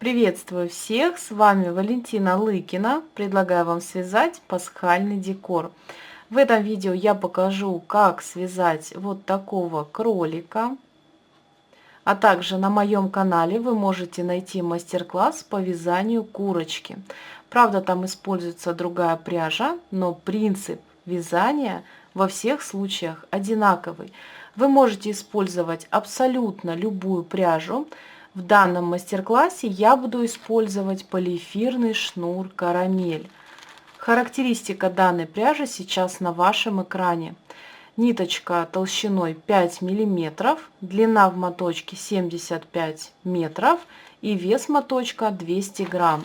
Приветствую всех! С вами Валентина Лыкина. Предлагаю вам связать пасхальный декор. В этом видео я покажу, как связать вот такого кролика. А также на моем канале вы можете найти мастер-класс по вязанию курочки. Правда, там используется другая пряжа, но принцип вязания во всех случаях одинаковый. Вы можете использовать абсолютно любую пряжу. В данном мастер-классе я буду использовать полиэфирный шнур карамель. Характеристика данной пряжи сейчас на вашем экране. Ниточка толщиной 5 миллиметров, длина в моточке 75 метров и вес моточка 200 грамм.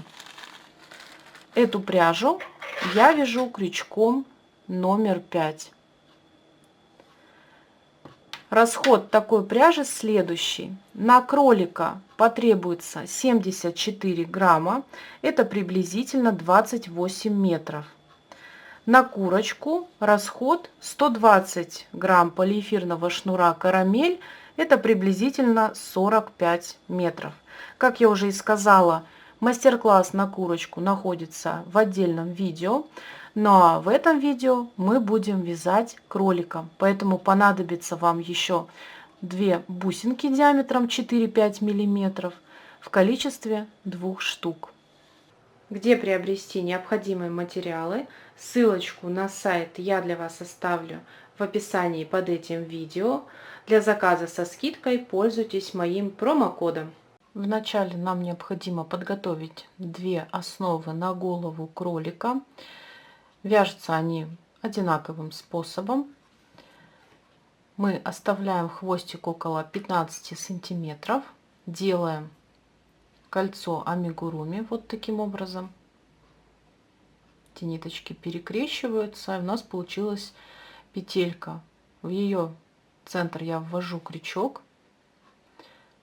Эту пряжу я вяжу крючком номер 5. Расход такой пряжи следующий. На кролика потребуется 74 грамма, это приблизительно 28 метров. На курочку расход 120 грамм полиэфирного шнура карамель, это приблизительно 45 метров. Как я уже и сказала, мастер-класс на курочку находится в отдельном видео. Ну а в этом видео мы будем вязать кролика, поэтому понадобится вам еще 2 бусинки диаметром 4-5 миллиметров в количестве 2 штук. Где приобрести необходимые материалы, ссылочку на сайт я для вас оставлю в описании под этим видео. Для заказа со скидкой пользуйтесь моим промокодом. Вначале нам необходимо подготовить 2 основы на голову кролика. Вяжутся они одинаковым способом. Мы оставляем хвостик около 15 сантиметров, делаем кольцо амигуруми вот таким образом. Эти ниточки перекрещиваются, и у нас получилась петелька. В ее центр я ввожу крючок,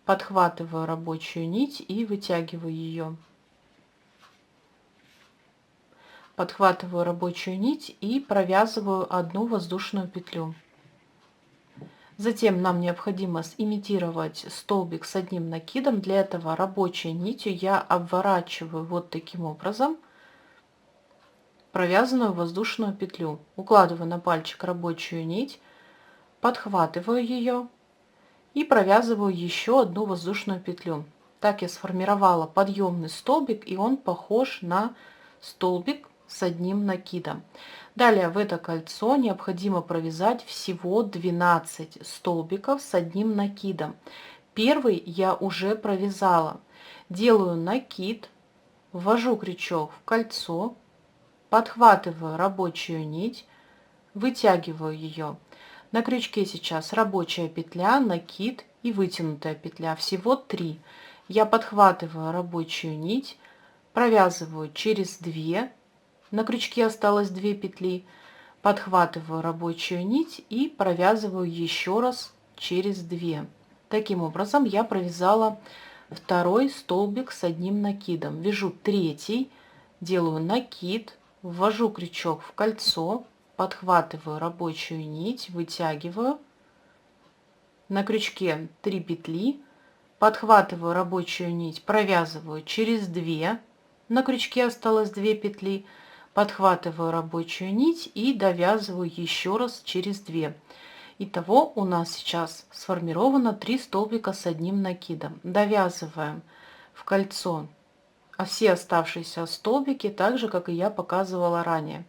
подхватываю рабочую нить и вытягиваю ее. Подхватываю рабочую нить и провязываю одну воздушную петлю. Затем нам необходимо имитировать столбик с одним накидом. Для этого рабочей нитью я обворачиваю вот таким образом провязанную воздушную петлю. Укладываю на пальчик рабочую нить, подхватываю ее и провязываю еще одну воздушную петлю. Так я сформировала подъемный столбик, и он похож на столбик с одним накидом. Далее в это кольцо необходимо провязать всего 12 столбиков с одним накидом. Первый я уже провязала. Делаю накид, ввожу крючок в кольцо, подхватываю рабочую нить, вытягиваю ее. На крючке сейчас рабочая петля, накид и вытянутая петля. Всего 3. Я подхватываю рабочую нить, провязываю через 2. На крючке осталось 2 петли. Подхватываю рабочую нить и провязываю еще раз через 2. Таким образом я провязала второй столбик с одним накидом. Вяжу третий, делаю накид, ввожу крючок в кольцо, подхватываю рабочую нить, вытягиваю. На крючке 3 петли, подхватываю рабочую нить, провязываю через 2. На крючке осталось 2 петли. Подхватываю рабочую нить и довязываю еще раз через 2. Итого у нас сейчас сформировано 3 столбика с одним накидом. Довязываем в кольцо все оставшиеся столбики, так же как и я показывала ранее.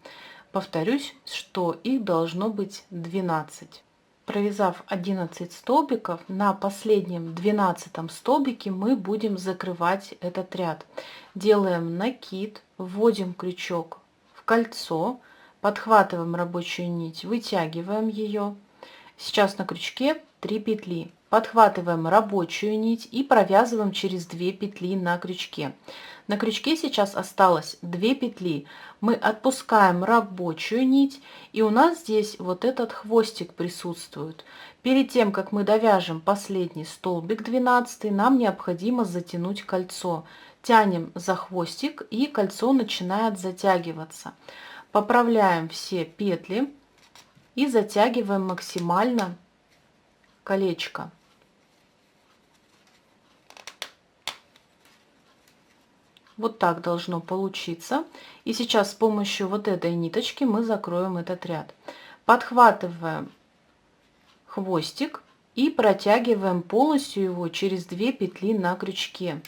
Повторюсь, что их должно быть 12. Провязав 11 столбиков, на последнем 12 столбике мы будем закрывать этот ряд. Делаем накид, вводим крючок в кольцо, подхватываем рабочую нить, вытягиваем ее. Сейчас на крючке 3 петли. Подхватываем рабочую нить и провязываем через 2 петли на крючке. На крючке сейчас осталось 2 петли. Мы отпускаем рабочую нить, и у нас здесь вот этот хвостик присутствует. Перед тем, как мы довяжем последний столбик 12, нам необходимо затянуть кольцо. Тянем за хвостик, и кольцо начинает затягиваться. Поправляем все петли и затягиваем максимально колечко. Вот так должно получиться. И сейчас с помощью вот этой ниточки мы закроем этот ряд. Подхватываем хвостик и протягиваем полностью его через 2 петли на крючке.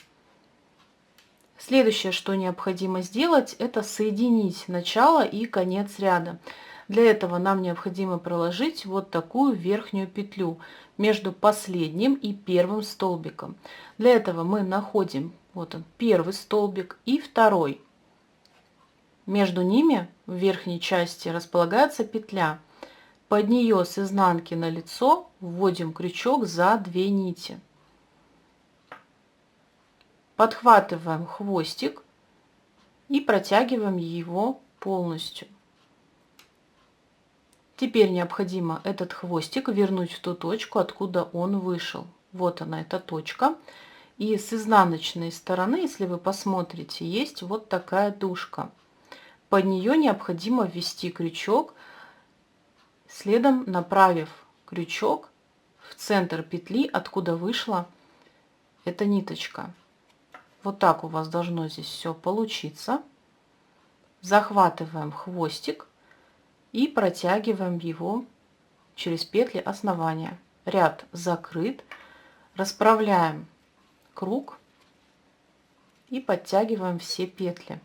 Следующее, что необходимо сделать, это соединить начало и конец ряда. Для этого нам необходимо проложить вот такую верхнюю петлю между последним и первым столбиком. Для этого мы находим вот он, первый столбик и второй. Между ними в верхней части располагается петля. Под нее с изнанки на лицо вводим крючок за 2 нити. Подхватываем хвостик и протягиваем его полностью. Теперь необходимо этот хвостик вернуть в ту точку, откуда он вышел. Вот она, эта точка. И с изнаночной стороны, если вы посмотрите, есть вот такая дужка. Под нее необходимо ввести крючок, следом направив крючок в центр петли, откуда вышла эта ниточка. Вот так у вас должно здесь все получиться. Захватываем хвостик и протягиваем его через петли основания. Ряд закрыт. Расправляем круг и подтягиваем все петли.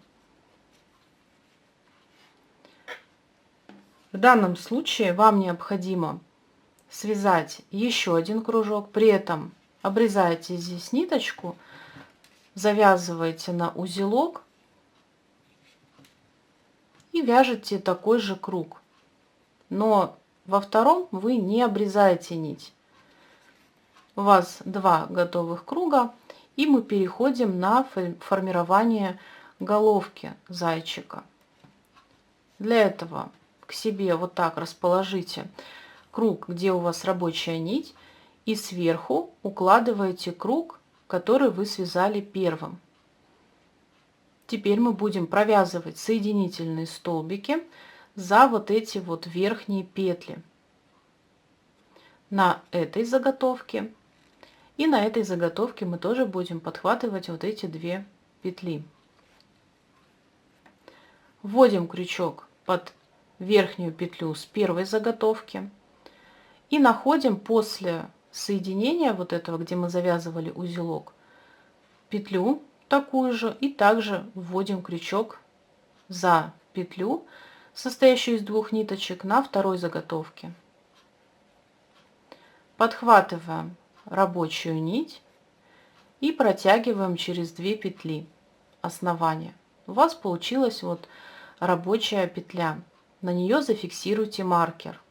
В данном случае вам необходимо связать еще один кружок, при этом обрезаете здесь ниточку, завязываете на узелок и вяжете такой же круг. Но во втором вы не обрезаете нить. У вас 2 готовых круга, и мы переходим на формирование головки зайчика. Для этого к себе вот так расположите круг, где у вас рабочая нить, и сверху укладываете круг, который вы связали первым. Теперь мы будем провязывать соединительные столбики за вот эти вот верхние петли на этой заготовке. И на этой заготовке мы тоже будем подхватывать вот эти 2 петли. Вводим крючок под верхнюю петлю с первой заготовки и находим после соединения вот этого, где мы завязывали узелок, петлю такую же, и также вводим крючок за петлю, состоящую из 2 ниточек, на второй заготовке. Подхватываем рабочую нить и протягиваем через 2 петли основания. У вас получилась вот рабочая петля. На нее зафиксируйте маркер.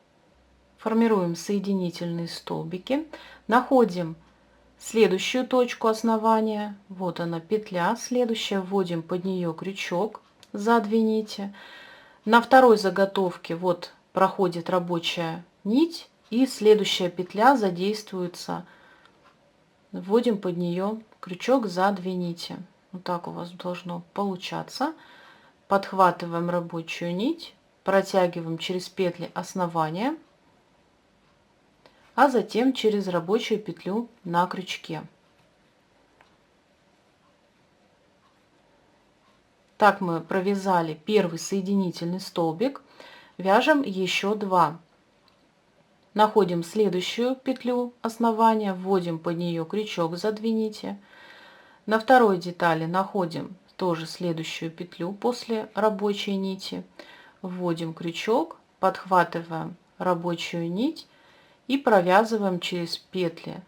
Формируем соединительные столбики, находим следующую точку основания, вот она петля следующая, вводим под нее крючок за 2 нити. На второй заготовке вот проходит рабочая нить, и следующая петля задействуется, вводим под нее крючок за 2 нити. Вот так у вас должно получаться. Подхватываем рабочую нить, протягиваем через петли основания, а затем через рабочую петлю на крючке. Так мы провязали первый соединительный столбик, вяжем еще 2. Находим следующую петлю основания, вводим под нее крючок за 2 нити. На второй детали находим тоже следующую петлю после рабочей нити, вводим крючок, подхватываем рабочую нить и провязываем через петли,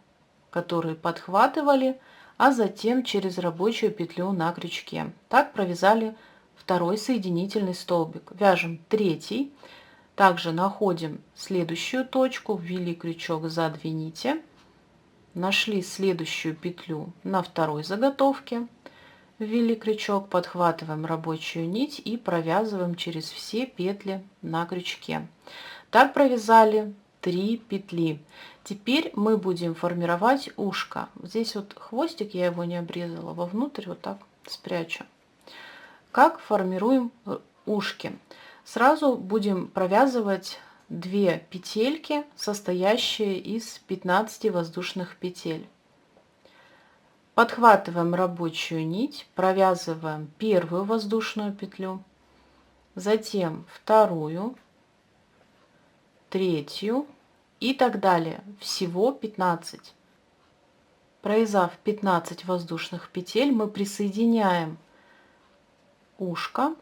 которые подхватывали, а затем через рабочую петлю на крючке. Так провязали второй соединительный столбик. Вяжем третий. Также находим следующую точку, ввели крючок за 2 нити, нашли следующую петлю на второй заготовке, ввели крючок, подхватываем рабочую нить и провязываем через все петли на крючке. Так провязали 3 петли. Теперь мы будем формировать ушко. Здесь вот хвостик, я его не обрезала, вовнутрь вот так спрячу. Как формируем ушки? Сразу будем провязывать 2 петельки, состоящие из 15 воздушных петель. Подхватываем рабочую нить, провязываем первую воздушную петлю, затем вторую, третью и так далее. Всего 15. Провязав 15 воздушных петель, мы присоединяем ушко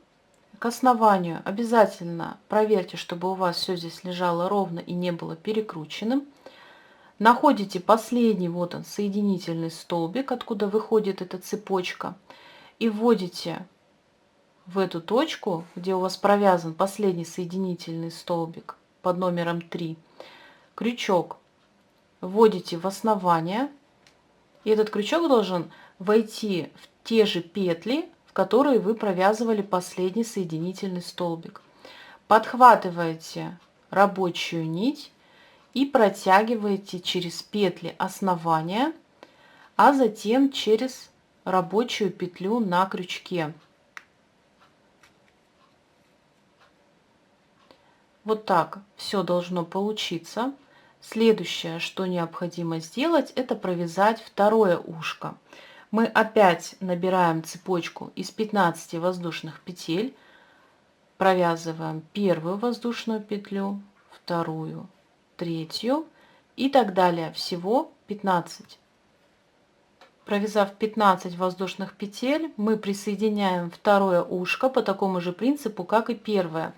к основанию. Обязательно проверьте, чтобы у вас все здесь лежало ровно и не было перекрученным. Находите последний, вот он, соединительный столбик, откуда выходит эта цепочка, и вводите в эту точку, где у вас провязан последний соединительный столбик под номером 3, крючок вводите в основание, и этот крючок должен войти в те же петли, в которые вы провязывали последний соединительный столбик. Подхватываете рабочую нить и протягиваете через петли основания, а затем через рабочую петлю на крючке. Вот так все должно получиться. Следующее, что необходимо сделать, это провязать второе ушко. Мы опять набираем цепочку из 15 воздушных петель, провязываем первую воздушную петлю, вторую, третью и так далее. Всего 15. Провязав 15 воздушных петель, мы присоединяем второе ушко по такому же принципу, как и первое.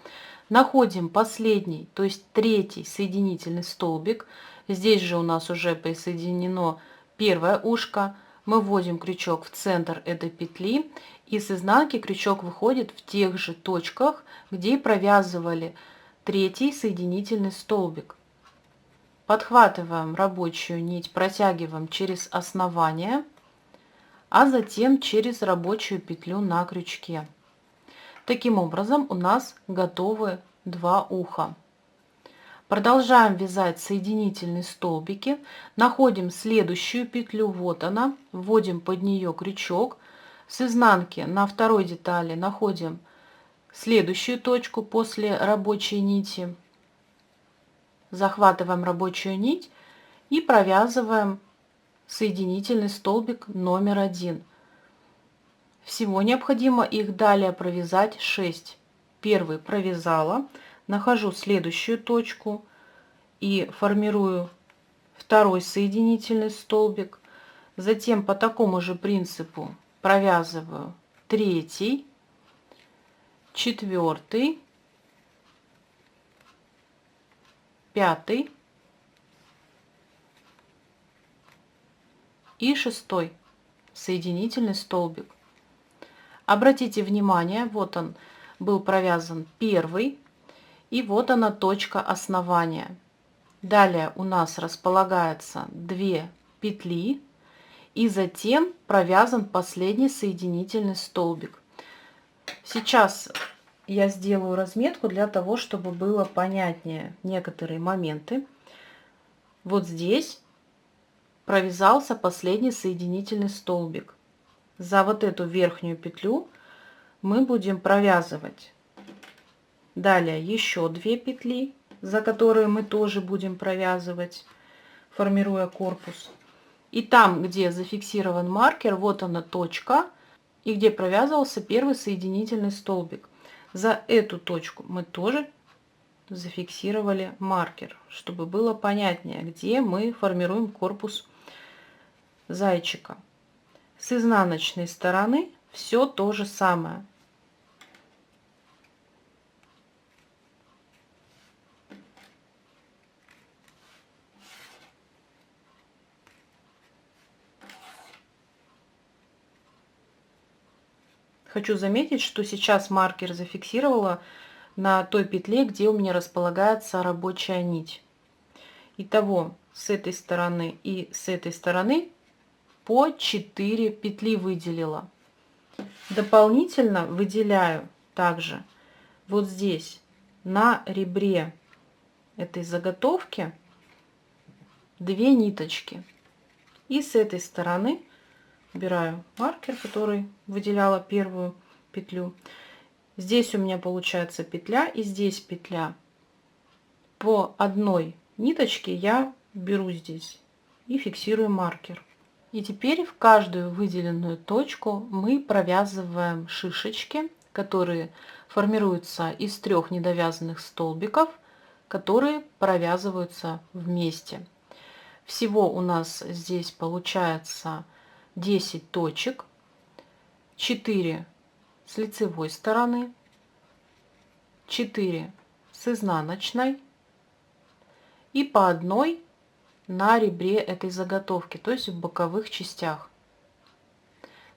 Находим последний, то есть третий соединительный столбик. Здесь же у нас уже присоединено первое ушко. Мы вводим крючок в центр этой петли, и с изнанки крючок выходит в тех же точках, где и провязывали третий соединительный столбик. Подхватываем рабочую нить, протягиваем через основание, а затем через рабочую петлю на крючке. Таким образом у нас готовы два уха. Продолжаем вязать соединительные столбики, находим следующую петлю, вот она, вводим под нее крючок, с изнанки на второй детали находим следующую точку после рабочей нити, захватываем рабочую нить и провязываем соединительный столбик номер 1. Всего необходимо их далее провязать 6. Первый провязала, нахожу следующую точку и формирую второй соединительный столбик. Затем по такому же принципу провязываю третий, четвертый, пятый и шестой соединительный столбик. Обратите внимание, вот он был провязан первый, и вот она точка основания. Далее у нас располагается 2 петли, и затем провязан последний соединительный столбик. Сейчас я сделаю разметку для того, чтобы было понятнее некоторые моменты. Вот здесь провязался последний соединительный столбик. За вот эту верхнюю петлю мы будем провязывать. Далее еще 2 петли, за которые мы тоже будем провязывать, формируя корпус. И там, где зафиксирован маркер, вот она точка, и где провязывался первый соединительный столбик. За эту точку мы тоже зафиксировали маркер, чтобы было понятнее, где мы формируем корпус зайчика. С изнаночной стороны все то же самое. Хочу заметить, что сейчас маркер зафиксировала на той петле, где у меня располагается рабочая нить. Итого с этой стороны и с этой стороны по 4 петли выделила. Дополнительно выделяю также вот здесь на ребре этой заготовки 2 ниточки. И с этой стороны убираю маркер, который выделяла первую петлю. Здесь у меня получается петля и здесь петля. По одной ниточке я беру здесь и фиксирую маркер. И теперь в каждую выделенную точку мы провязываем шишечки, которые формируются из 3 недовязанных столбиков, которые провязываются вместе. Всего у нас здесь получается 10 точек, 4 с лицевой стороны, 4 с изнаночной и по одной на ребре этой заготовки, то есть в боковых частях.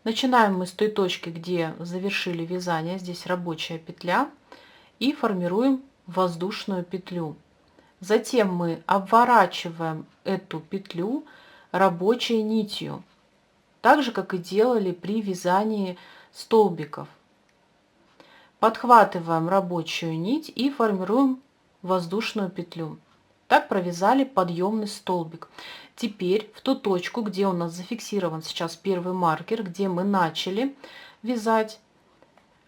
Начинаем мы с той точки, где завершили вязание, здесь рабочая петля, и формируем воздушную петлю. Затем мы обворачиваем эту петлю рабочей нитью, так же как и делали при вязании столбиков. Подхватываем рабочую нить и формируем воздушную петлю. Так провязали подъемный столбик. Теперь в ту точку, где у нас зафиксирован сейчас первый маркер, где мы начали вязать,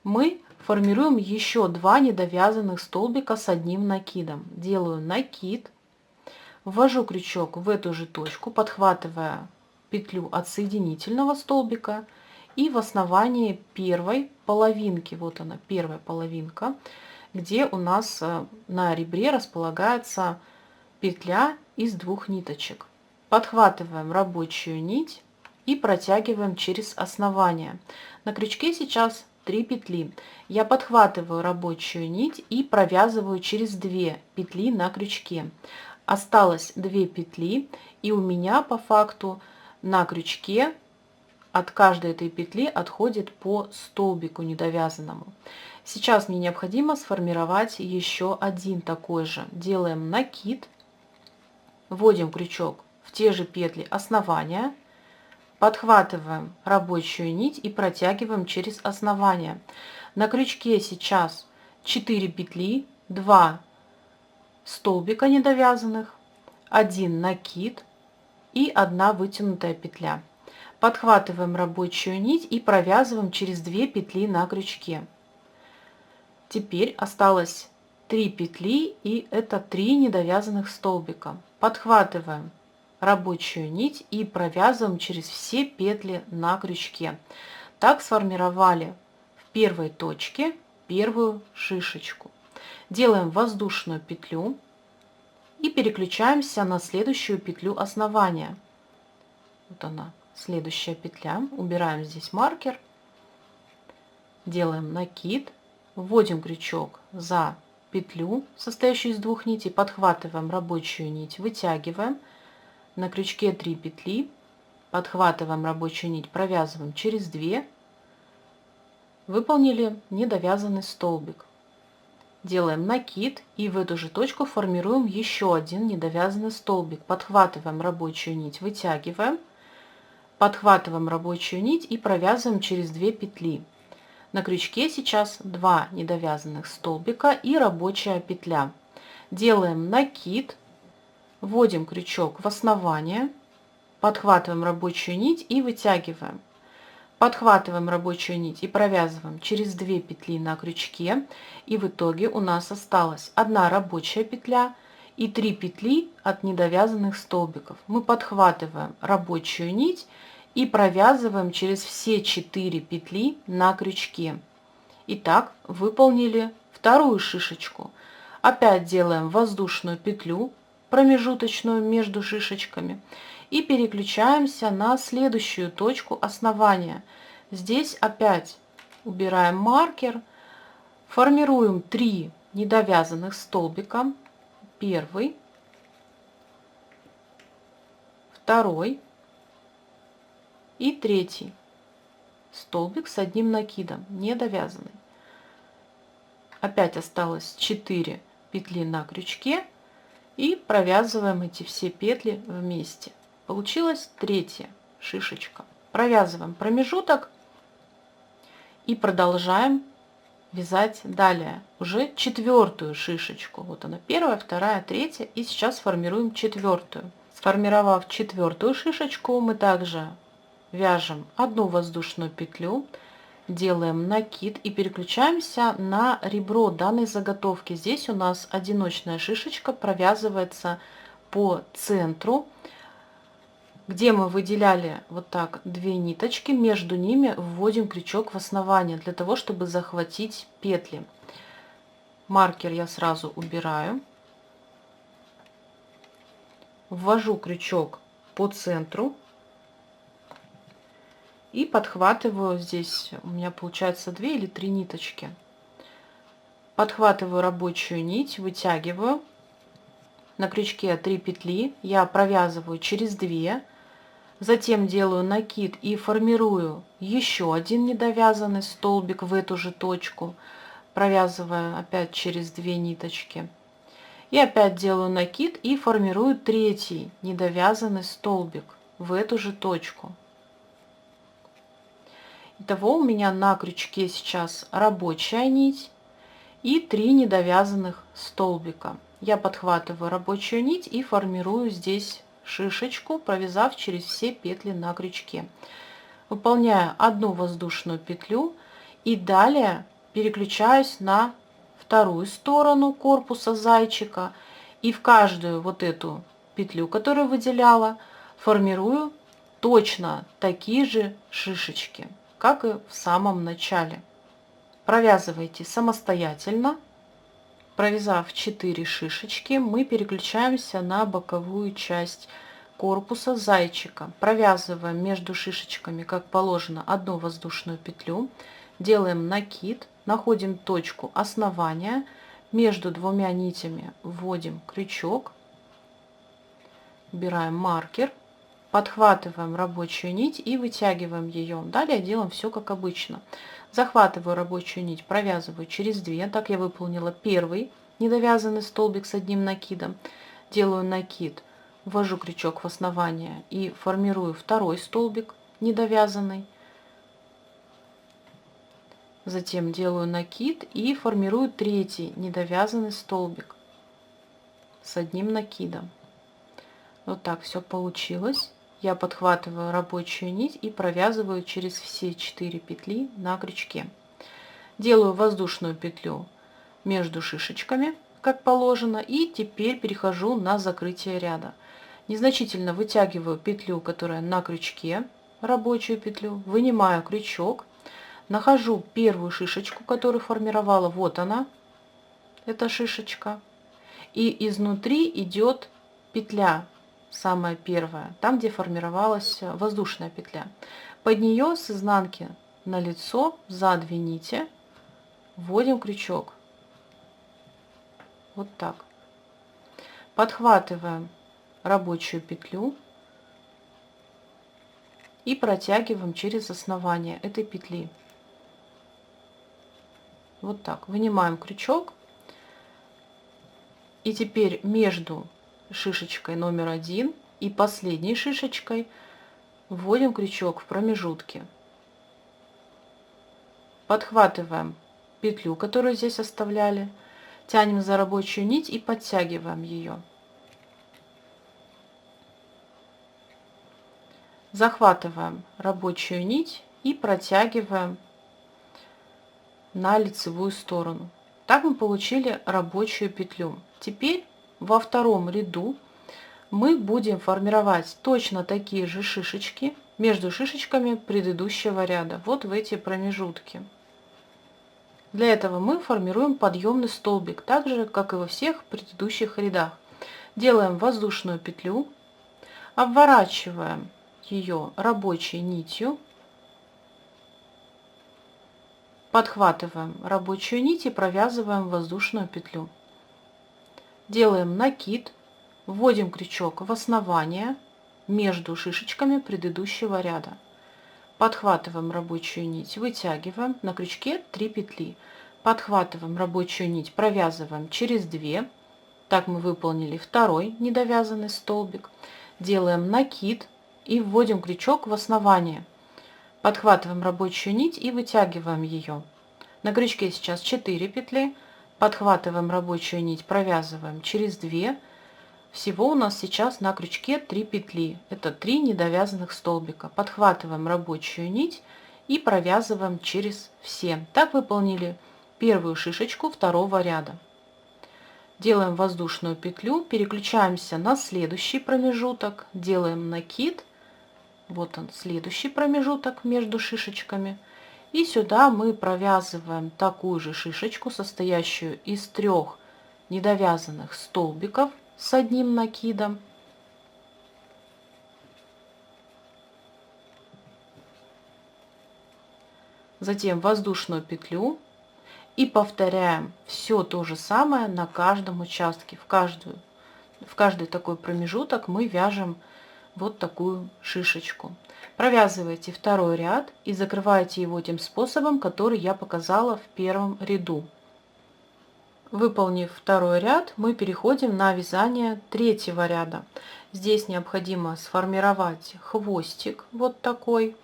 мы формируем еще 2 недовязанных столбика с одним накидом. Делаю накид, ввожу крючок в эту же точку, подхватывая петлю от соединительного столбика и в основании первой половинки, вот она, первая половинка, где у нас на ребре располагается петля из 2 ниточек. Подхватываем рабочую нить и протягиваем через основание. На крючке сейчас 3 петли. Я подхватываю рабочую нить и провязываю через 2 петли на крючке. Осталось 2 петли, и у меня по факту на крючке от каждой этой петли отходит по столбику недовязанному. Сейчас мне необходимо сформировать еще один такой же. Делаем накид, вводим крючок в те же петли основания, подхватываем рабочую нить и протягиваем через основание. На крючке сейчас 4 петли, 2 столбика недовязанных, 1 накид и 1 вытянутая петля. Подхватываем рабочую нить и провязываем через 2 петли на крючке. Теперь осталось 3 петли, и это 3 недовязанных столбика. Подхватываем рабочую нить и провязываем через все петли на крючке. Так сформировали в первой точке первую шишечку. Делаем воздушную петлю и переключаемся на следующую петлю основания. Вот она, следующая петля. Убираем здесь маркер, делаем накид, вводим крючок за петлю, состоящую из 2 нитей, подхватываем рабочую нить, вытягиваем, на крючке 3 петли, подхватываем рабочую нить, провязываем через 2, выполнили недовязанный столбик. Делаем накид и в эту же точку формируем еще один недовязанный столбик. Подхватываем рабочую нить, вытягиваем, подхватываем рабочую нить и провязываем через 2 петли. На крючке сейчас 2 недовязанных столбика и рабочая петля. Делаем накид, вводим крючок в основание, подхватываем рабочую нить и вытягиваем. Подхватываем рабочую нить и провязываем через 2 петли на крючке, и в итоге у нас осталась 1 рабочая петля и 3 петли от недовязанных столбиков. Мы подхватываем рабочую нить и провязываем через все 4 петли на крючке. Итак, выполнили вторую шишечку. Опять делаем воздушную петлю промежуточную между шишечками и переключаемся на следующую точку основания. Здесь опять убираем маркер, формируем 3 недовязанных столбика. Первый, второй и третий столбик с одним накидом, недовязанный. Опять осталось 4 петли на крючке и провязываем эти все петли вместе. Получилась третья шишечка. Провязываем промежуток и продолжаем вязать далее уже 4-ю шишечку. Вот она, 1, 2, 3, и сейчас формируем 4-ю. Сформировав 4-ю шишечку, мы также вяжем 1 воздушную петлю, делаем накид и переключаемся на ребро данной заготовки. Здесь у нас одиночная шишечка провязывается по центру Где мы выделяли вот так 2 ниточки, между ними вводим крючок в основание, для того, чтобы захватить петли. Маркер я сразу убираю. Ввожу крючок по центру и подхватываю, здесь у меня получается 2 или 3 ниточки. Подхватываю рабочую нить, вытягиваю. На крючке 3 петли, я провязываю через 2, затем делаю накид и формирую еще один недовязанный столбик в эту же точку, провязывая опять через 2 ниточки. И опять делаю накид и формирую третий недовязанный столбик в эту же точку. Итого у меня на крючке сейчас рабочая нить и 3 недовязанных столбика. Я подхватываю рабочую нить и формирую здесь шишечку, провязав через все петли на крючке. Выполняю одну воздушную петлю и далее переключаюсь на вторую сторону корпуса зайчика и в каждую вот эту петлю, которую выделяла, формирую точно такие же шишечки, как и в самом начале. Провязывайте самостоятельно. Провязав 4 шишечки, мы переключаемся на боковую часть корпуса зайчика. Провязываем между шишечками, как положено, одну воздушную петлю, делаем накид, находим точку основания, между двумя нитями вводим крючок, убираем маркер, подхватываем рабочую нить и вытягиваем ее. Далее делаем все как обычно. Захватываю рабочую нить, провязываю через 2. Так я выполнила первый недовязанный столбик с одним накидом. Делаю накид, ввожу крючок в основание и формирую второй столбик недовязанный. Затем делаю накид и формирую третий недовязанный столбик с одним накидом. Вот так все получилось. Я подхватываю рабочую нить и провязываю через все 4 петли на крючке. Делаю воздушную петлю между шишечками, как положено, и теперь перехожу на закрытие ряда. Незначительно вытягиваю петлю, которая на крючке, рабочую петлю, вынимаю крючок, нахожу первую шишечку, которую формировала, вот она, эта шишечка, и изнутри идет петля, самая первая, там, где формировалась воздушная петля. Под нее с изнанки на лицо за 2 нити вводим крючок. Вот так. Подхватываем рабочую петлю и протягиваем через основание этой петли. Вот так. Вынимаем крючок. И теперь между шишечкой номер 1 и последней шишечкой вводим крючок в промежутке. Подхватываем петлю, которую здесь оставляли, тянем за рабочую нить и подтягиваем ее. Захватываем рабочую нить и протягиваем на лицевую сторону. Так мы получили рабочую петлю. Теперь во втором ряду мы будем формировать точно такие же шишечки между шишечками предыдущего ряда, вот в эти промежутки. Для этого мы формируем подъемный столбик, так же, как и во всех предыдущих рядах. Делаем воздушную петлю, обворачиваем ее рабочей нитью, подхватываем рабочую нить и провязываем воздушную петлю. Делаем накид, вводим крючок в основание между шишечками предыдущего ряда. Подхватываем рабочую нить, вытягиваем, на крючке 3 петли. Подхватываем рабочую нить, провязываем через 2. Так мы выполнили второй недовязанный столбик. Делаем накид и вводим крючок в основание. Подхватываем рабочую нить и вытягиваем ее. На крючке сейчас 4 петли. Подхватываем рабочую нить, провязываем через 2. Всего у нас сейчас на крючке 3 петли. Это 3 недовязанных столбика. Подхватываем рабочую нить и провязываем через все. Так выполнили первую шишечку второго ряда. Делаем воздушную петлю, переключаемся на следующий промежуток, делаем накид, Вот он, следующий промежуток между шишечками. И сюда мы провязываем такую же шишечку, состоящую из 3 недовязанных столбиков с одним накидом. Затем воздушную петлю и повторяем все то же самое на каждом участке. В каждый такой промежуток мы вяжем вот такую шишечку. Провязывайте второй ряд и закрывайте его тем способом, который я показала в первом ряду. Выполнив второй ряд, мы переходим на вязание третьего ряда. Здесь необходимо сформировать хвостик вот такой,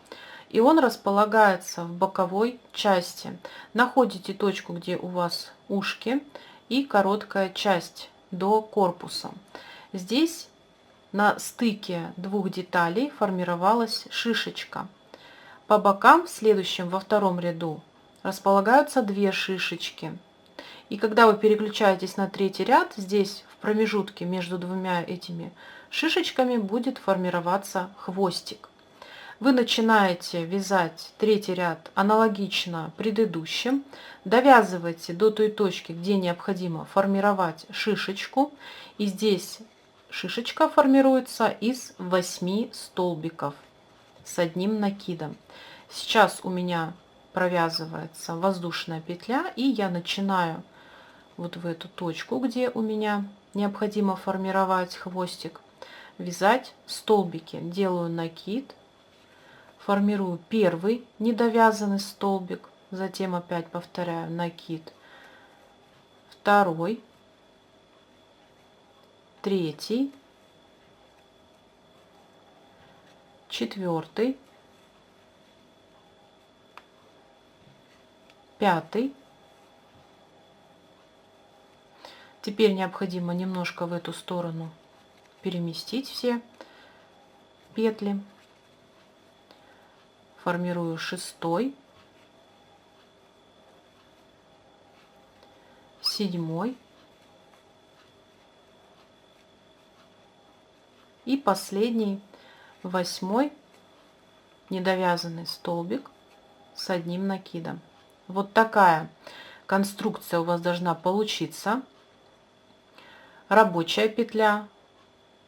и он располагается в боковой части. Находите точку, где у вас ушки и короткая часть до корпуса. Здесь на стыке двух деталей формировалась шишечка. По бокам в следующем, во втором ряду, располагаются 2 шишечки. И когда вы переключаетесь на третий ряд, здесь в промежутке между двумя этими шишечками будет формироваться хвостик. Вы начинаете вязать третий ряд аналогично предыдущим, довязываете до той точки, где необходимо формировать шишечку, и здесь шишечка формируется из 8 столбиков с одним накидом. Сейчас у меня провязывается воздушная петля, и я начинаю вот в эту точку, где у меня необходимо формировать хвостик, вязать столбики. Делаю накид, формирую первый недовязанный столбик, затем опять повторяю накид, второй, третий, четвертый, пятый. Теперь необходимо немножко в эту сторону переместить все петли. Формирую шестой, седьмой и последний, 8 недовязанный столбик с одним накидом. Вот такая конструкция у вас должна получиться. Рабочая петля,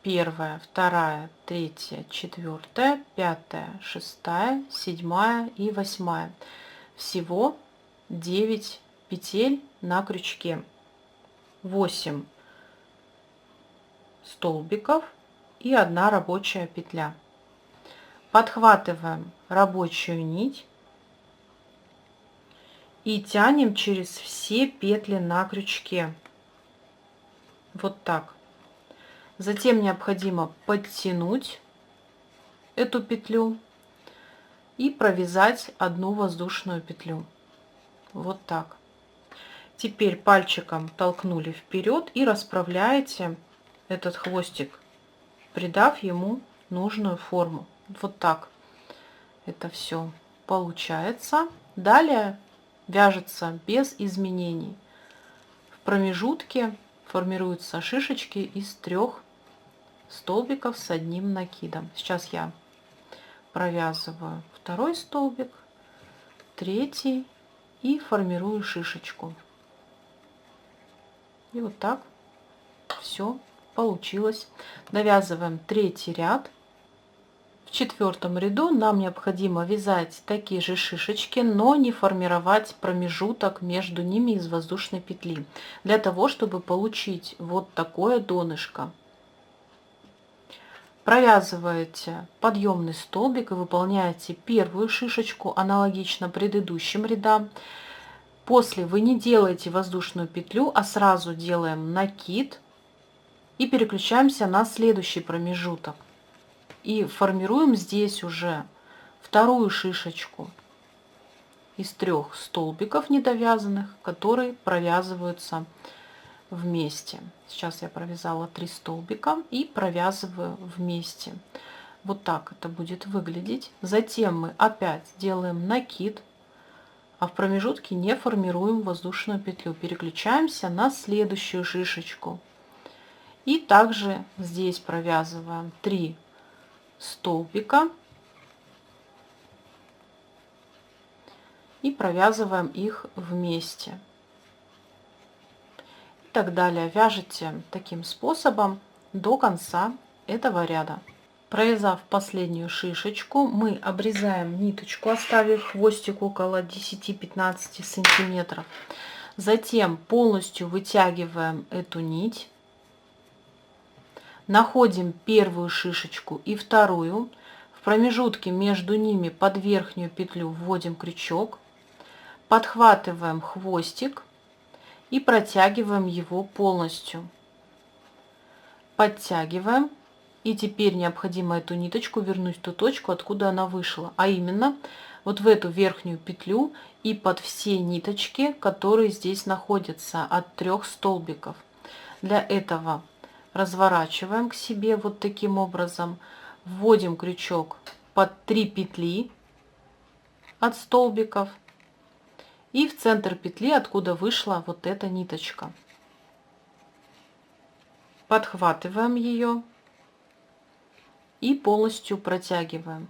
1, 2, 3, 4, 5, 6, 7 и 8. Всего 9 петель на крючке, 8 столбиков и 1 рабочая петля. Подхватываем рабочую нить и тянем через все петли на крючке. Вот так. Затем необходимо подтянуть эту петлю и провязать 1 воздушную петлю. Вот так. Теперь пальчиком толкнули вперед и расправляете этот хвостик, придав ему нужную форму. Вот так это все получается. Далее вяжется без изменений. В промежутке формируются шишечки из 3 столбиков с одним накидом. Сейчас я провязываю второй столбик, третий и формирую шишечку. И вот так все получилось. Довязываем третий ряд. В 4 ряду нам необходимо вязать такие же шишечки, но не формировать промежуток между ними из воздушной петли, для того чтобы получить вот такое донышко. Провязываете подъемный столбик и выполняете первую шишечку аналогично предыдущим рядам. После вы не делаете воздушную петлю, а сразу делаем накид и переключаемся на следующий промежуток. И формируем здесь уже вторую шишечку из 3 столбиков недовязанных, которые провязываются вместе. Сейчас я провязала 3 столбика и провязываю вместе. Вот так это будет выглядеть. Затем мы опять делаем накид, а в промежутке не формируем воздушную петлю. Переключаемся на следующую шишечку. И также здесь провязываем 3 столбика и провязываем их вместе. И так далее. Вяжете таким способом до конца этого ряда. Провязав последнюю шишечку, мы обрезаем ниточку, оставив хвостик около 10-15 сантиметров. Затем полностью вытягиваем эту нить, находим первую шишечку и вторую, в промежутке между ними под верхнюю петлю вводим крючок, подхватываем хвостик и протягиваем его полностью. Подтягиваем. И теперь необходимо эту ниточку вернуть в ту точку, откуда она вышла, а именно вот в эту верхнюю петлю и под все ниточки, которые здесь находятся от 3 столбиков. Для этого разворачиваем к себе вот таким образом, вводим крючок под 3 петли от столбиков и в центр петли, откуда вышла вот эта ниточка. Подхватываем ее и полностью протягиваем.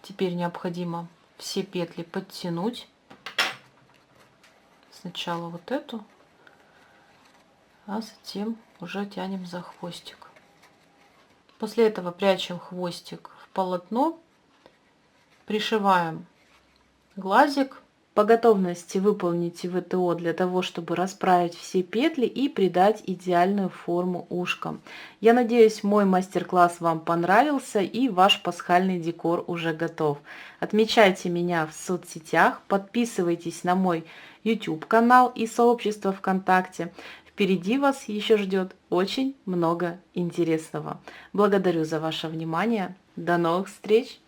Теперь необходимо все петли подтянуть. Сначала вот эту, а затем уже тянем за хвостик. После этого прячем хвостик в полотно, пришиваем глазик. По готовности выполните ВТО для того, чтобы расправить все петли и придать идеальную форму ушкам. Я надеюсь, мой мастер-класс вам понравился и ваш пасхальный декор уже готов. Отмечайте меня в соцсетях, подписывайтесь на мой YouTube канал и сообщество ВКонтакте. Впереди вас еще ждет очень много интересного. Благодарю за ваше внимание. До новых встреч!